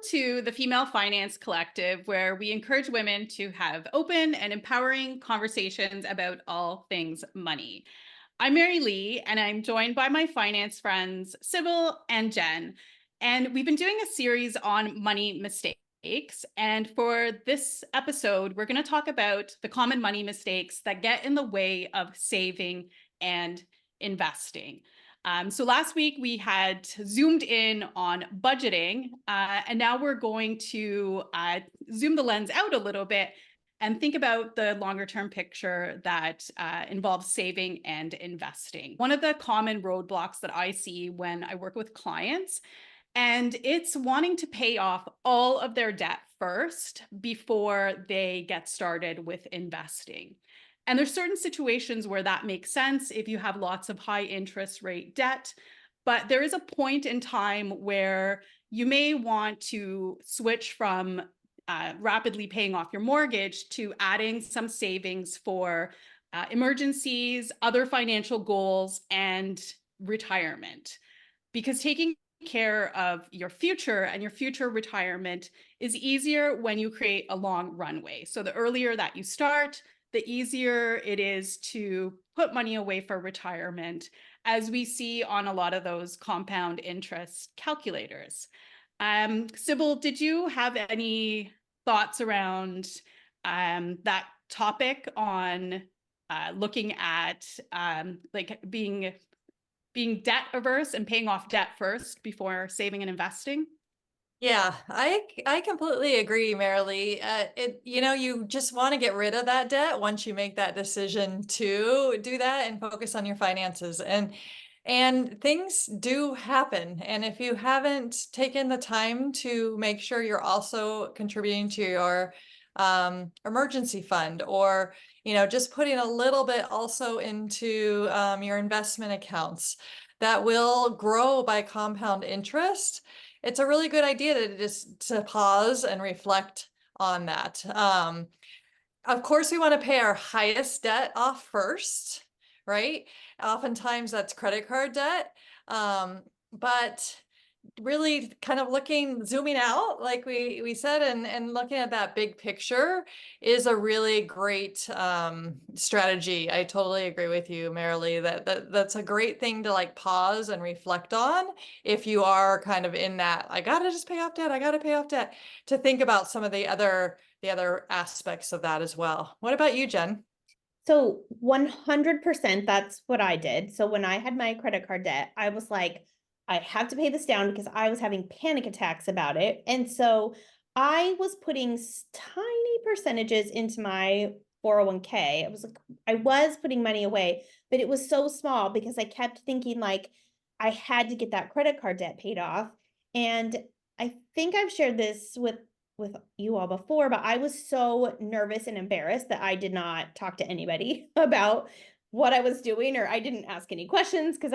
to the Female Finance Collective, where we encourage women to have open and empowering conversations about all things money. I'm Mary Lee, and I'm joined by my finance friends, Sybil and Jen. And we've been doing a series on money mistakes. And for this episode, we're going to talk about the common money mistakes that get in the way of saving and investing. So last week we had zoomed in on budgeting, and now we're going to zoom the lens out a little bit and think about the longer term picture that involves saving and investing. One of the common roadblocks that I see when I work with clients, and it's wanting to pay off all of their debt first before they get started with investing. And there's certain situations where that makes sense if you have lots of high interest rate debt, but there is a point in time where you may want to switch from rapidly paying off your mortgage to adding some savings for emergencies, other financial goals, and retirement. Because taking care of your future and your future retirement is easier when you create a long runway. So the earlier that you start, the easier it is to put money away for retirement, as we see on a lot of those compound interest calculators. Sybil, did you have any thoughts around that topic on looking at like being debt averse and paying off debt first before saving and investing? Yeah, I completely agree, Marilee. You just want to get rid of that debt once you make that decision to do that and focus on your finances. And things do happen. And if you haven't taken the time to make sure you're also contributing to your emergency fund, or just putting a little bit also into your investment accounts that will grow by compound interest, it's a really good idea to pause and reflect on that. Of course, we want to pay our highest debt off first, right? Oftentimes that's credit card debt. But really kind of zooming out, like we said, and looking at that big picture is a really great strategy. I totally agree with you, Marilee, that's a great thing to like pause and reflect on if you are kind of in that, I gotta just pay off debt, I gotta pay off debt, to think about some of the other aspects of that as well. What about you, Jen? So 100% that's what I did. So when I had my credit card debt, I was like, I have to pay this down because I was having panic attacks about it. And so I was putting tiny percentages into my 401k. I was putting money away, but it was so small because I kept thinking like I had to get that credit card debt paid off. And I think I've shared this with you all before, but I was so nervous and embarrassed that I did not talk to anybody about what I was doing, or I didn't ask any questions because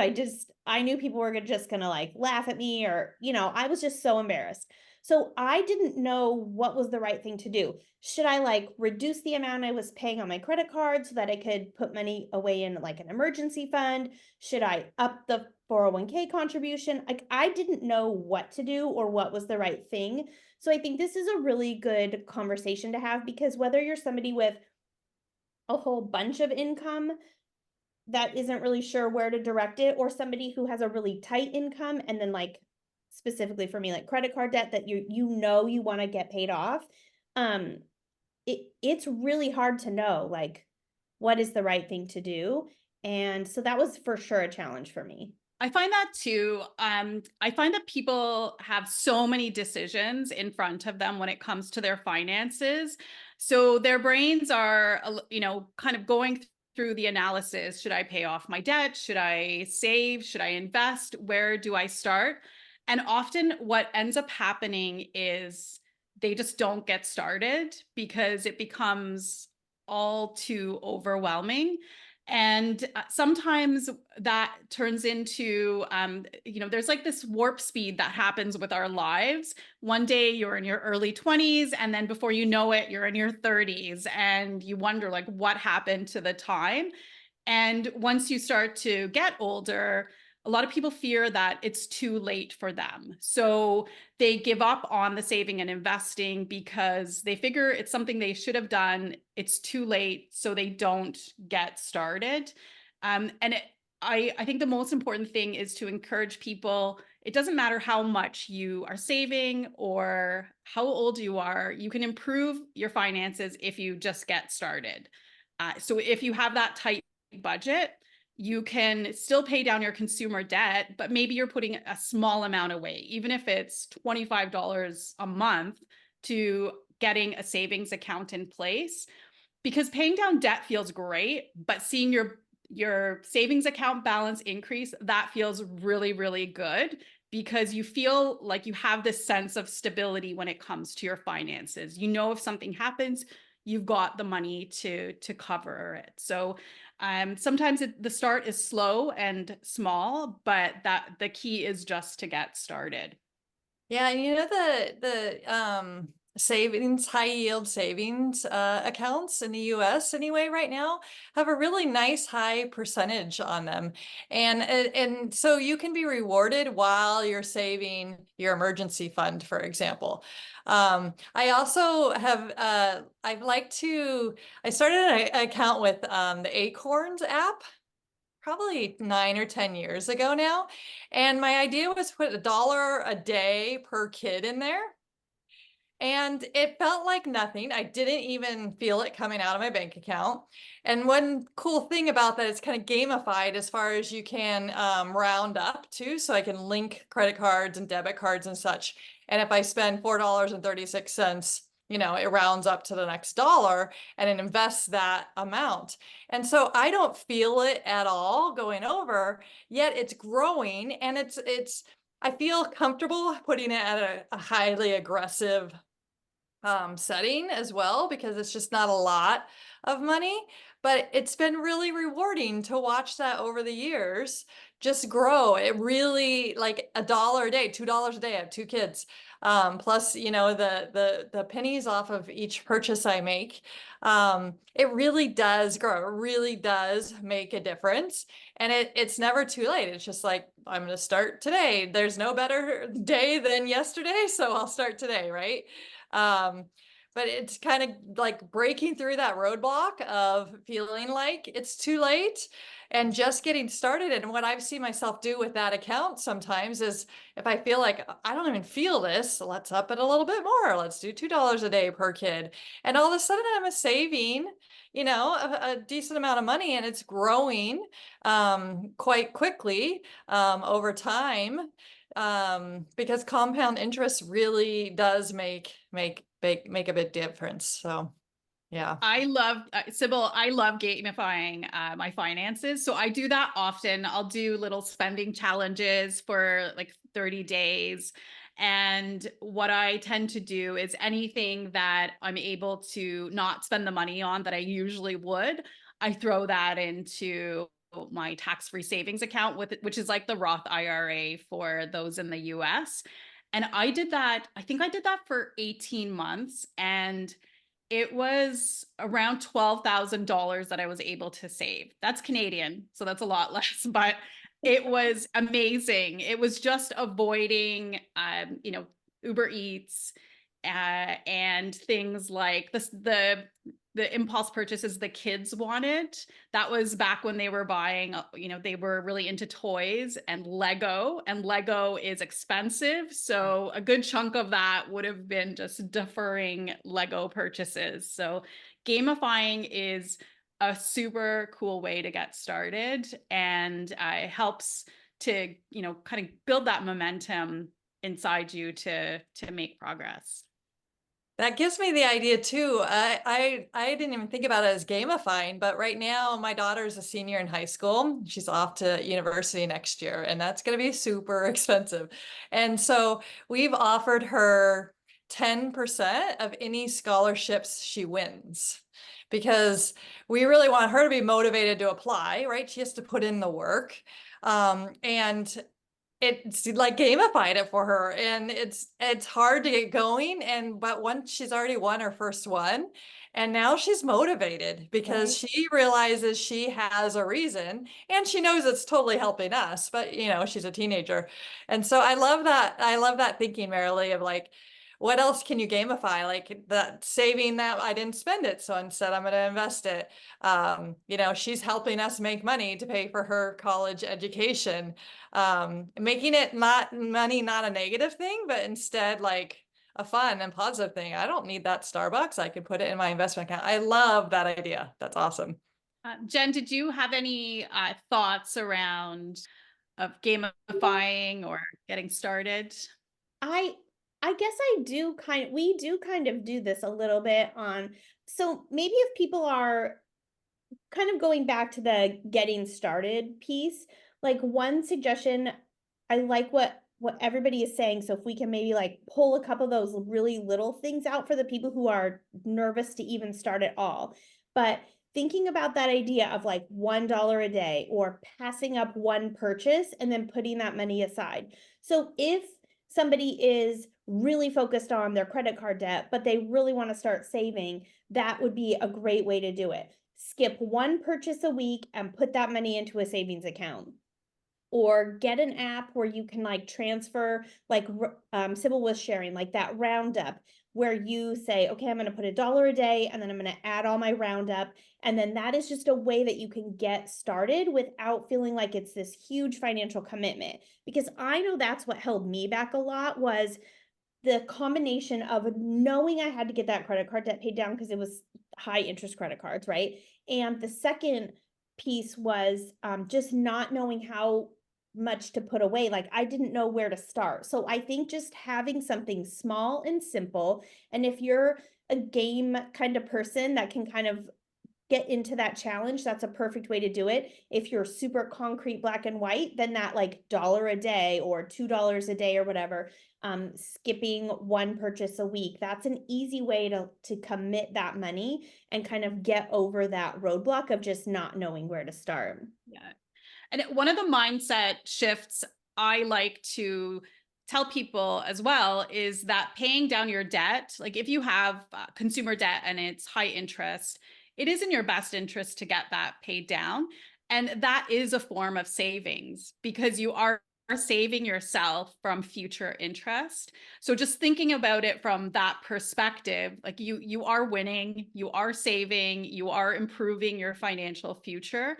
I knew people were just gonna like laugh at me, or I was just so embarrassed. So I didn't know what was the right thing to do. Should I like reduce the amount I was paying on my credit card so that I could put money away in like an emergency fund? Should I up the 401k contribution? Like I didn't know what to do or what was the right thing. So I think this is a really good conversation to have, because whether you're somebody with a whole bunch of income that isn't really sure where to direct it, or somebody who has a really tight income and then like specifically for me, like credit card debt that you want to get paid off, it's really hard to know like what is the right thing to do. And so that was for sure a challenge for me. I find that too. I find that people have so many decisions in front of them when it comes to their finances. So their brains are, kind of going through the analysis. Should I pay off my debt? Should I save? Should I invest? Where do I start? And often what ends up happening is they just don't get started because it becomes all too overwhelming. And sometimes that turns into, there's like this warp speed that happens with our lives. One day you're in your early 20s, and then before you know it, you're in your 30s, and you wonder like what happened to the time. And once you start to get older, a lot of people fear that it's too late for them. So they give up on the saving and investing because they figure it's something they should have done. It's too late, so they don't get started. I think the most important thing is to encourage people. It doesn't matter how much you are saving or how old you are, you can improve your finances if you just get started. So if you have that tight budget, you can still pay down your consumer debt, but maybe you're putting a small amount away, even if it's $25 a month, to getting a savings account in place. Because paying down debt feels great, but seeing your savings account balance increase, that feels really, really good, because you feel like you have this sense of stability when it comes to your finances. You know, if something happens, you've got the money to cover it. So sometimes the start is slow and small, but that the key is just to get started. Yeah, and the savings, high yield savings accounts in the US anyway right now have a really nice high percentage on them. And so you can be rewarded while you're saving your emergency fund, for example. I also have I started an account with the Acorns app probably 9 or 10 years ago now. And my idea was to put $1 a day per kid in there. And it felt like nothing. I didn't even feel it coming out of my bank account. And one cool thing about that, it's kind of gamified as far as you can round up too. So I can link credit cards and debit cards and such. And if I spend $4.36, it rounds up to the next dollar and it invests that amount. And so I don't feel it at all going over, yet it's growing, and I feel comfortable putting it at a highly aggressive setting as well, because it's just not a lot of money. But it's been really rewarding to watch that over the years just grow. It really, like $1 a day, $2 a day. I have 2 kids. Plus, the pennies off of each purchase I make. It really does grow. It really does make a difference. And it's never too late. It's just like, I'm going to start today. There's no better day than yesterday, so I'll start today, right? But it's kind of like breaking through that roadblock of feeling like it's too late and just getting started. And what I've seen myself do with that account sometimes is, if I feel like I don't even feel this, let's up it a little bit more. Let's do $2 a day per kid. And all of a sudden I'm saving, a decent amount of money, and it's growing quite quickly over time, because compound interest really does make a big difference. So yeah. I love Sybil. I love gamifying my finances. So I do that often. I'll do little spending challenges for like 30 days. And what I tend to do is anything that I'm able to not spend the money on that I usually would, I throw that into my tax-free savings account, which is like the Roth IRA for those in the US. And I think I did that for 18 months, and it was around $12,000 that I was able to save. That's Canadian, so that's a lot less, but it was amazing. It was just avoiding, Uber Eats, and things like this, the impulse purchases the kids wanted. That was back when they were buying, they were really into toys and Lego is expensive. So a good chunk of that would have been just deferring Lego purchases. So gamifying is a super cool way to get started, and it helps to, kind of build that momentum inside you to make progress. That gives me the idea too. I didn't even think about it as gamifying, but right now my daughter's a senior in high school. She's off to university next year, and that's going to be super expensive. And so we've offered her 10% of any scholarships she wins, because we really want her to be motivated to apply, right? She has to put in the work. And it's like gamified it for her, and it's hard to get going. And but once she's already won her first one, and now she's motivated because Right. she realizes she has a reason, and she knows it's totally helping us. But she's a teenager, and so I love that. I love that thinking, Marilee, of like, what else can you gamify? Like that saving that I didn't spend it, so instead I'm going to invest it. She's helping us make money to pay for her college education, making it not money, not a negative thing, but instead like a fun and positive thing. I don't need that Starbucks. I could put it in my investment account. I love that idea. That's awesome. Jen, did you have any thoughts around of gamifying or getting started? I I guess we do kind of do this a little bit on, so maybe if people are kind of going back to the getting started piece, like one suggestion, I like what everybody is saying. So if we can maybe like pull a couple of those really little things out for the people who are nervous to even start at all. But thinking about that idea of like $1 a day or passing up one purchase and then putting that money aside. So if somebody is really focused on their credit card debt, but they really want to start saving, that would be a great way to do it. Skip one purchase a week and put that money into a savings account, or get an app where you can like transfer, like Sybil was sharing, like that roundup where you say, okay, I'm going to put $1 a day and then I'm going to add all my roundup. And then that is just a way that you can get started without feeling like it's this huge financial commitment. Because I know that's what held me back a lot, was the combination of knowing I had to get that credit card debt paid down because it was high interest credit cards, right? And the second piece was just not knowing how much to put away. Like I didn't know where to start. So I think just having something small and simple, and if you're a game kind of person that can kind of get into that challenge, that's a perfect way to do it. If you're super concrete black and white, then that like $1 a day or $2 a day or whatever, skipping one purchase a week, that's an easy way to commit that money and kind of get over that roadblock of just not knowing where to start. Yeah. And one of the mindset shifts I like to tell people as well is that paying down your debt, like if you have consumer debt and it's high interest, it is in your best interest to get that paid down. And that is a form of savings because you are saving yourself from future interest. So just thinking about it from that perspective, like you are winning, you are saving, you are improving your financial future.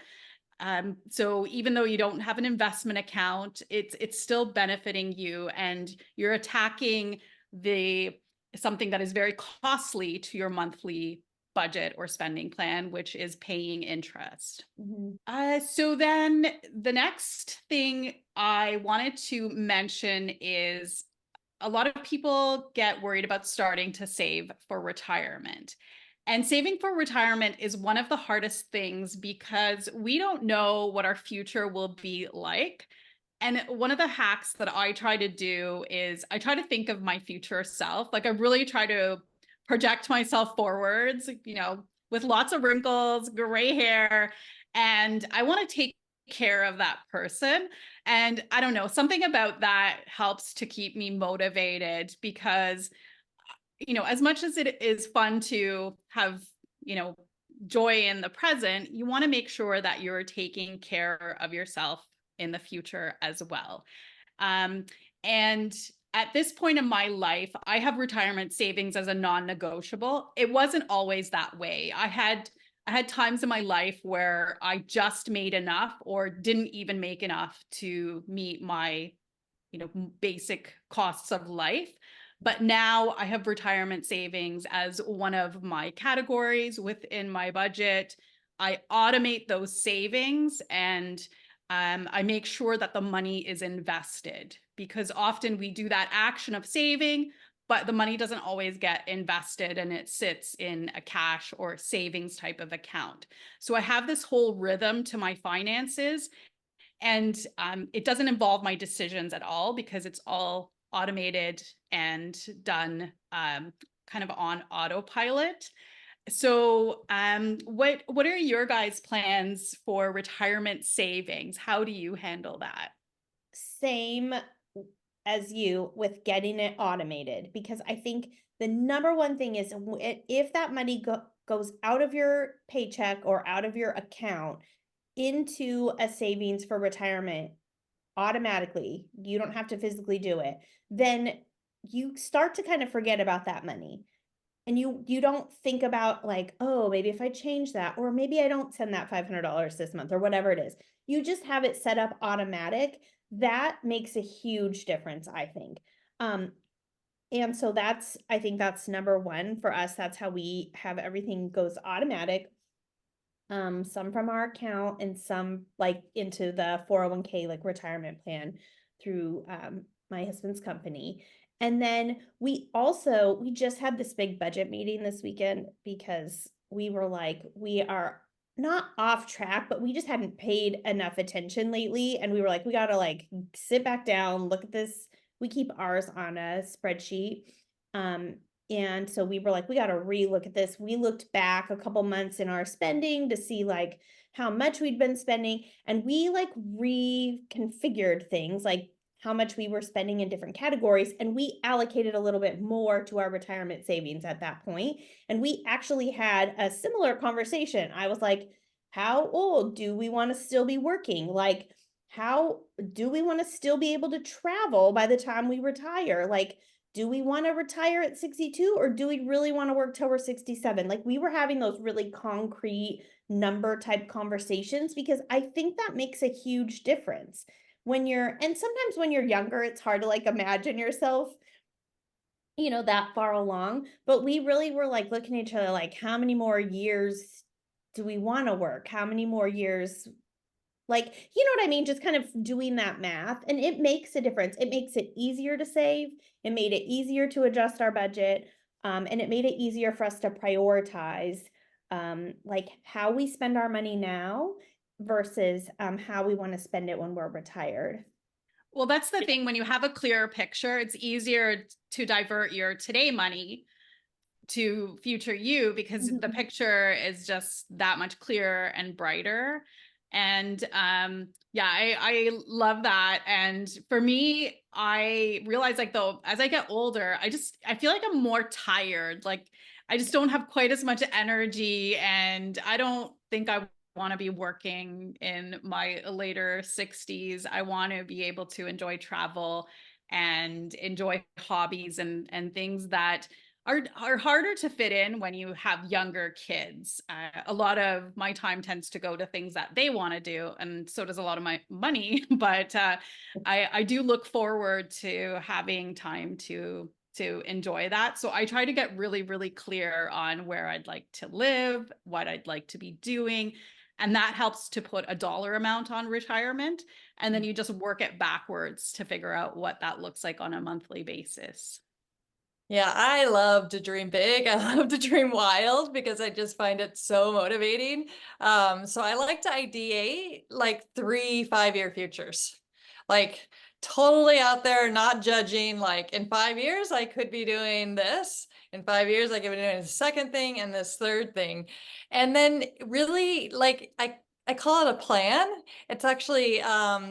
So even though you don't have an investment account, it's still benefiting you, and you're attacking the something that is very costly to your monthly budget or spending plan, which is paying interest. Mhm. So then the next thing I wanted to mention is a lot of people get worried about starting to save for retirement. And saving for retirement is one of the hardest things because we don't know what our future will be like. And one of the hacks that I try to do is I try to think of my future self. Like I really try to project myself forwards, with lots of wrinkles, gray hair, and I want to take care of that person. And I don't know, something about that helps to keep me motivated because, as much as it is fun to have, joy in the present, you want to make sure that you're taking care of yourself in the future as well. And at this point in my life, I have retirement savings as a non-negotiable. It wasn't always that way. I had times in my life where I just made enough or didn't even make enough to meet my, basic costs of life. But now I have retirement savings as one of my categories within my budget. I automate those savings and I make sure that the money is invested because often we do that action of saving, but the money doesn't always get invested and it sits in a cash or savings type of account. So I have this whole rhythm to my finances, and it doesn't involve my decisions at all because it's all automated and done kind of on autopilot. So what are your guys' plans for retirement savings? How do you handle that? same as you with getting it automated, because I think the number one thing is if that money goes out of your paycheck or out of your account into a savings for retirement automatically, you don't have to physically do it, then you start to kind of forget about that money. And you don't think about like, oh, maybe if I change that, or maybe I don't send that $500 this month or whatever it is. You just have it set up automatic. That makes a huge difference, I think. And so I think that's number one for us. That's how we have everything goes automatic. Some from our account and some like into the 401k, like retirement plan through my husband's company. And then we just had this big budget meeting this weekend because we were like, we are not off track, but we just hadn't paid enough attention lately. And we were like, we got to like sit back down, look at this. We keep ours on a spreadsheet. And so we were like, we got to relook at this. We looked back a couple months in our spending to see like how much we'd been spending. And we like reconfigured things like how much we were spending in different categories. And we allocated a little bit more to our retirement savings at that point. And we actually had a similar conversation. I was like, how old do we want to still be working? Like, how do we want to still be able to travel by the time we retire? Like, do we want to retire at 62 or do we really want to work till we're 67? Like we were having those really concrete number type conversations because I think that makes a huge difference and sometimes when you're younger, it's hard to like imagine yourself, that far along, but we really were like looking at each other like, how many more years do we want to work? How many more years, like, you know what I mean? Just kind of doing that math, and it makes a difference. It makes it easier to save. It made it easier to adjust our budget. And it made it easier for us to prioritize, like how we spend our money now versus, how we want to spend it when we're retired. Well, that's the thing. When you have a clearer picture, it's easier to divert your today money to future you because the picture is just that much clearer and brighter. And yeah, I love that. And for me, I realize like though, as I get older, I feel like I'm more tired. Like I just don't have quite as much energy, and I don't think I want to be working in my later 60s. I want to be able to enjoy travel and enjoy hobbies and things that are harder to fit in when you have younger kids. A lot of my time tends to go to things that they want to do, and so does a lot of my money. But I do look forward to having time to enjoy that. So I try to get really, really clear on where I'd like to live, what I'd like to be doing. And that helps to put a dollar amount on retirement. And then you just work it backwards to figure out what that looks like on a monthly basis. Yeah, I love to dream big. I love to dream wild because I just find it so motivating. So I like to ideate like 3 5-year futures, like totally out there, not judging. Like in 5 years, I could be doing this. In 5 years, I could be doing the second thing and this third thing. And then really like I call it a plan. It's actually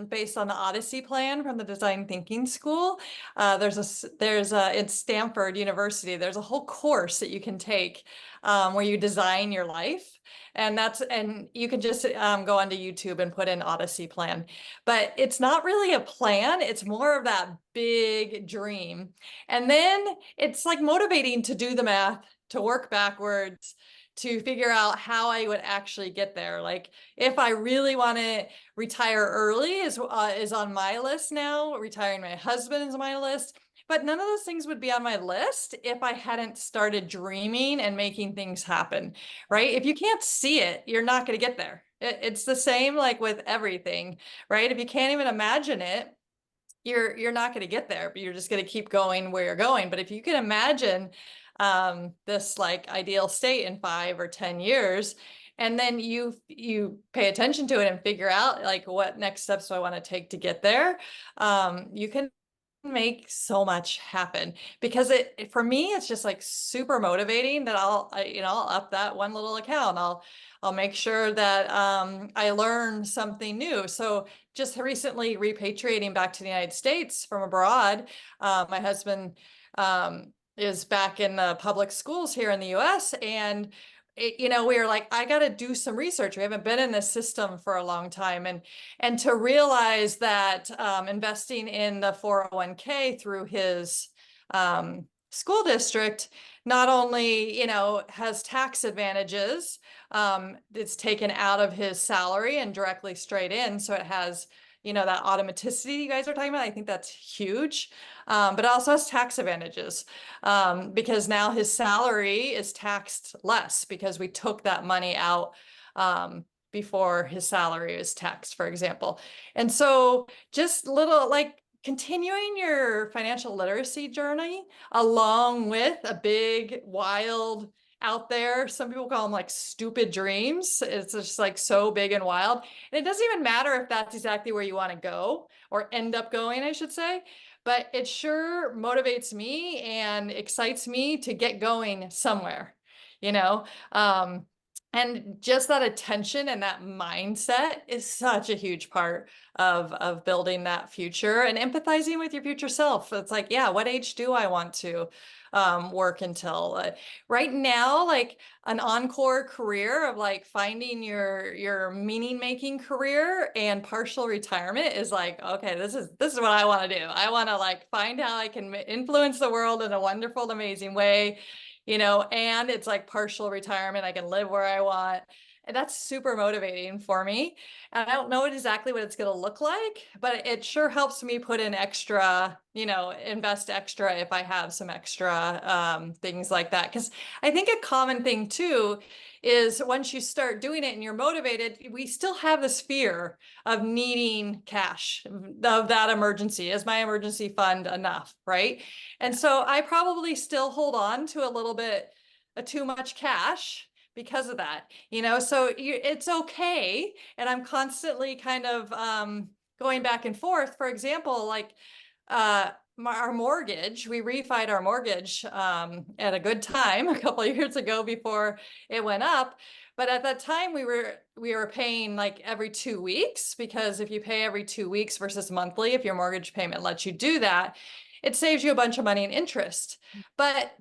based on the Odyssey plan from the Design Thinking School. It's Stanford University. There's a whole course that you can take where you design your life. And you can just go onto YouTube and put in Odyssey plan. But it's not really a plan. It's more of that big dream. And then it's like motivating to do the math, to work backwards, to figure out how I would actually get there. Like if I really want to retire early is on my list now. Retiring my husband is on my list. But none of those things would be on my list if I hadn't started dreaming and making things happen, right? If you can't see it, you're not going to get there. It's the same like with everything, right? If you can't even imagine it, you're not going to get there, but you're just going to keep going where you're going. But if you can imagine this like ideal state in 5 or 10 years, and then you pay attention to it and figure out like what next steps do I want to take to get there, you can make so much happen because for me it's just like super motivating that I'll up that one little account. I'll make sure that I learn something new. So just recently repatriating back to the United States from abroad, my husband is back in the public schools here in the US, and we were like, I got to do some research. We haven't been in this system for a long time, and to realize that investing in the 401k through his school district not only, has tax advantages, it's taken out of his salary and directly straight in. So it has, that automaticity you guys are talking about. I think that's huge. But it also has tax advantages because now his salary is taxed less because we took that money out before his salary is taxed, for example. And so just little like continuing your financial literacy journey along with a big, wild, out there, some people call them like stupid dreams. It's just like so big and wild. And it doesn't even matter if that's exactly where you want to go or end up going, I should say. But it sure motivates me and excites me to get going somewhere, you know? And just that attention and that mindset is such a huge part of building that future and empathizing with your future self. It's like, yeah, what age do I want to work until? Right now, like an encore career of like finding your meaning making career and partial retirement is like, okay, this is what I want to do. I want to like find how I can influence the world in a wonderful, amazing way, and it's like partial retirement. I can live where I want. And that's super motivating for me. And I don't know exactly what it's going to look like, but it sure helps me put in extra, invest extra if I have some extra things like that. Because I think a common thing too is once you start doing it and you're motivated, we still have this fear of needing cash, of that emergency. Is my emergency fund enough, right? And so I probably still hold on to a little bit too much cash because of that, so it's okay. And I'm constantly kind of going back and forth. For example, like our mortgage, we refied our mortgage at a good time a couple of years ago before it went up. But at that time we were paying like every 2 weeks, because if you pay every 2 weeks versus monthly, if your mortgage payment lets you do that, it saves you a bunch of money in interest. But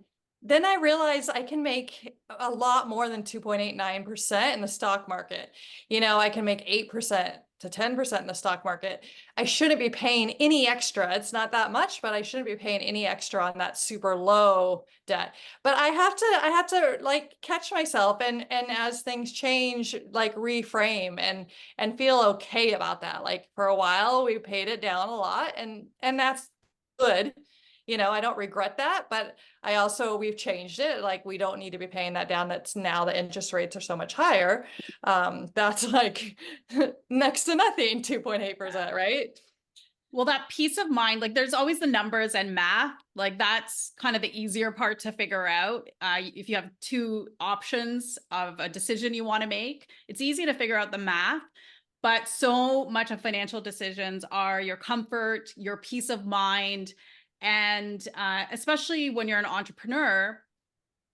then I realized I can make a lot more than 2.89% in the stock market. I can make 8% to 10% in the stock market. I shouldn't be paying any extra. It's not that much, but I shouldn't be paying any extra on that super low debt. But I have to like catch myself and as things change, like reframe and feel okay about that. Like for a while we paid it down a lot, and that's good. I don't regret that, but we've changed it. Like we don't need to be paying that down. That's now the interest rates are so much higher. That's like next to nothing, 2.8%, right? Well, that peace of mind, like there's always the numbers and math, like that's kind of the easier part to figure out. If you have two options of a decision you want to make, it's easy to figure out the math. But so much of financial decisions are your comfort, your peace of mind. And especially when you're an entrepreneur,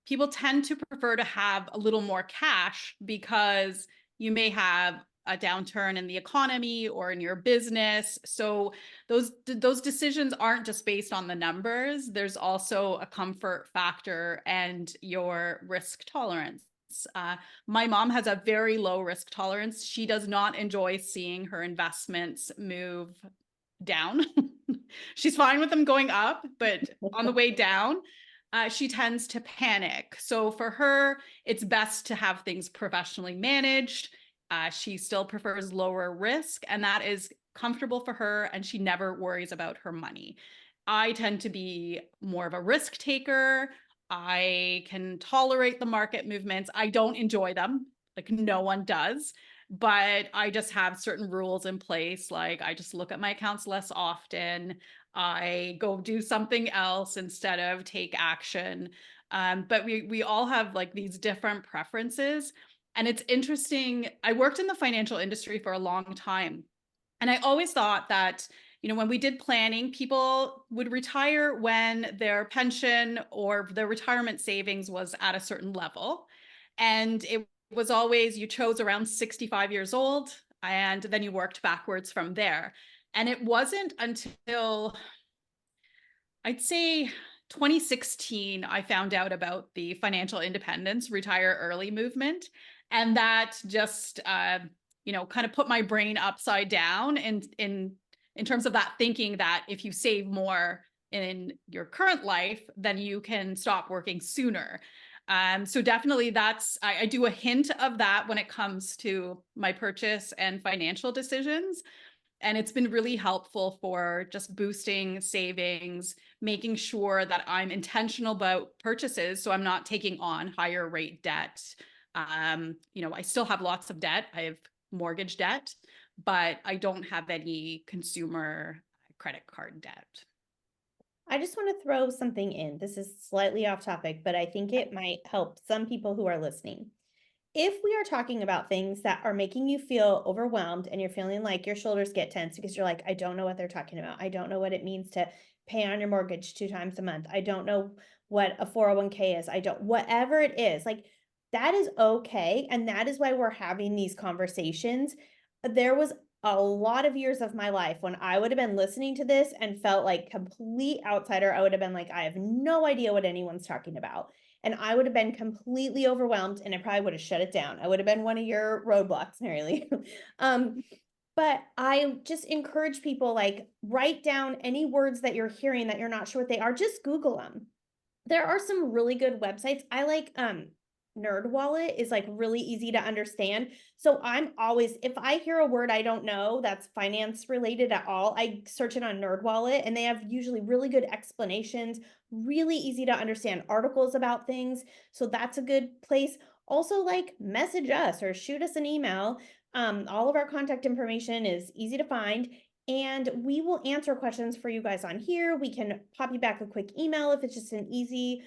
people tend to prefer to have a little more cash because you may have a downturn in the economy or in your business. So those decisions aren't just based on the numbers. There's also a comfort factor and your risk tolerance. My mom has a very low risk tolerance. She does not enjoy seeing her investments move down. She's fine with them going up, but on the way down, she tends to panic. So for her, it's best to have things professionally managed. She still prefers lower risk, and that is comfortable for her, and she never worries about her money. I tend to be more of a risk taker. I can tolerate the market movements. I don't enjoy them, like no one does, but I just have certain rules in place. Like I just look at my accounts less often. I go do something else instead of take action. But we all have like these different preferences. And it's interesting. I worked in the financial industry for a long time. And I always thought that when we did planning, people would retire when their pension or their retirement savings was at a certain level. And it was always, you chose around 65 years old, and then you worked backwards from there. And it wasn't until I'd say 2016, I found out about the financial independence, retire early movement. And that just, kind of put my brain upside down in terms of that thinking that if you save more in your current life, then you can stop working sooner. So definitely I do a hint of that when it comes to my purchase and financial decisions. And it's been really helpful for just boosting savings, making sure that I'm intentional about purchases so I'm not taking on higher rate debt. I still have lots of debt. I have mortgage debt, but I don't have any consumer credit card debt. I just want to throw something in. This is slightly off topic, but I think it might help some people who are listening. If we are talking about things that are making you feel overwhelmed and you're feeling like your shoulders get tense because you're like, I don't know what they're talking about. I don't know what it means to pay on your mortgage 2 times a month. I don't know what a 401k is. I don't, whatever it is, like that is okay. And that is why we're having these conversations. There was a lot of years of my life when I would have been listening to this and felt like complete outsider. I would have been like, I have no idea what anyone's talking about. And I would have been completely overwhelmed and I probably would have shut it down. I would have been one of your roadblocks, Mary Lee. But I just encourage people, like, write down any words that you're hearing that you're not sure what they are. Just Google them. There are some really good websites. I like NerdWallet is like really easy to understand. So I'm always, if I hear a word I don't know that's finance related at all, I search it on NerdWallet and they have usually really good explanations, really easy to understand articles about things. So that's a good place. Also, like, message us or shoot us an email. All of our contact information is easy to find. And we will answer questions for you guys on here. We can pop you back a quick email if it's just an easy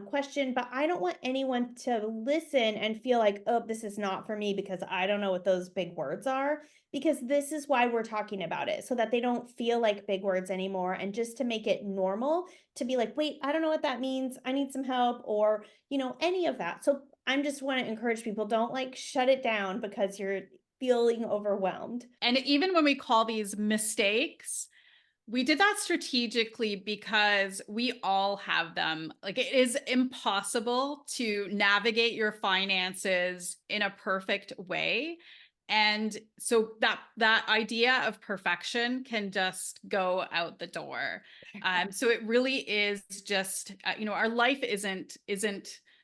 question, but I don't want anyone to listen and feel like, oh, this is not for me because I don't know what those big words are, because this is why we're talking about it, so that they don't feel like big words anymore, and just to make it normal to be like, wait, I don't know what that means. I need some help, or, any of that. So I'm just want to encourage people, don't like shut it down because you're feeling overwhelmed. And even when we call these mistakes, we did that strategically because we all have them. Like, it is impossible to navigate your finances in a perfect way. And so that idea of perfection can just go out the door. So it really is just, our life isn't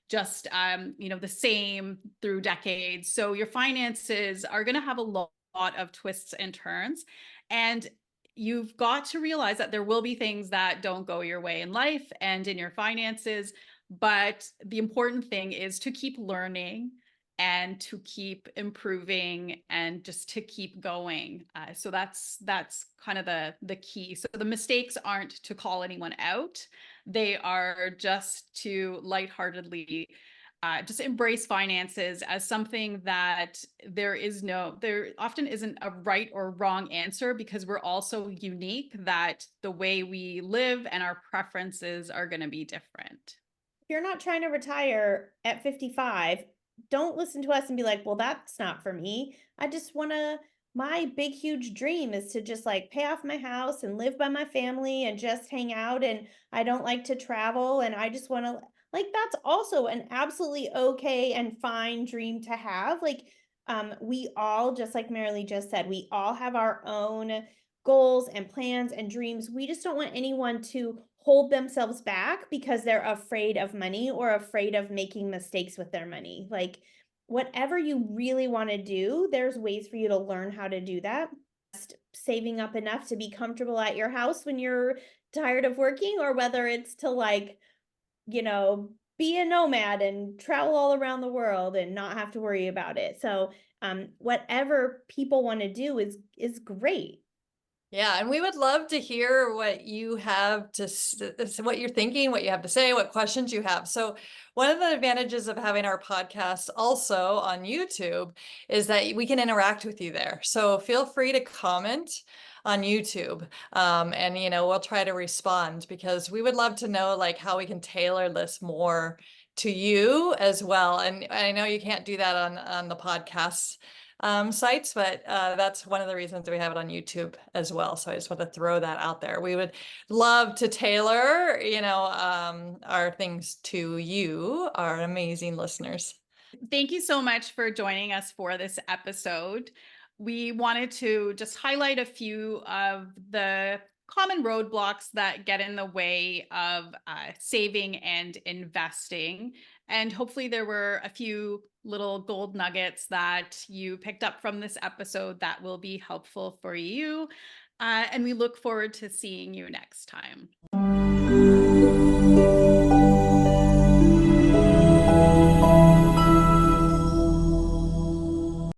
just, the same through decades. So your finances are going to have a lot of twists and turns. And you've got to realize that there will be things that don't go your way in life and in your finances. But the important thing is to keep learning and to keep improving and just to keep going. So that's kind of the key. So the mistakes aren't to call anyone out. They are just to lightheartedly just embrace finances as something that there often isn't a right or wrong answer, because we're all so unique that the way we live and our preferences are going to be different. If you're not trying to retire at 55, don't listen to us and be like, well, that's not for me. My big, huge dream is to just like pay off my house and live by my family and just hang out. And I don't like to travel. And I just want to, like, that's also an absolutely okay and fine dream to have. Like, we all, just like Marilee just said, we all have our own goals and plans and dreams. We just don't want anyone to hold themselves back because they're afraid of money or afraid of making mistakes with their money. Like, whatever you really want to do, there's ways for you to learn how to do that. Just saving up enough to be comfortable at your house when you're tired of working, or whether it's to, like, be a nomad and travel all around the world and not have to worry about it. So whatever people want to do is great. Yeah, and we would love to hear what you have to, what you're thinking, what you have to say, what questions you have. So one of the advantages of having our podcast also on YouTube is that we can interact with you there. So feel free to comment on YouTube. And, we'll try to respond because we would love to know like how we can tailor this more to you as well. And I know you can't do that on the podcast sites, but that's one of the reasons we have it on YouTube as well. So I just want to throw that out there. We would love to tailor, our things to you, our amazing listeners. Thank you so much for joining us for this episode. We wanted to just highlight a few of the common roadblocks that get in the way of saving and investing. And hopefully, there were a few little gold nuggets that you picked up from this episode that will be helpful for you. And we look forward to seeing you next time.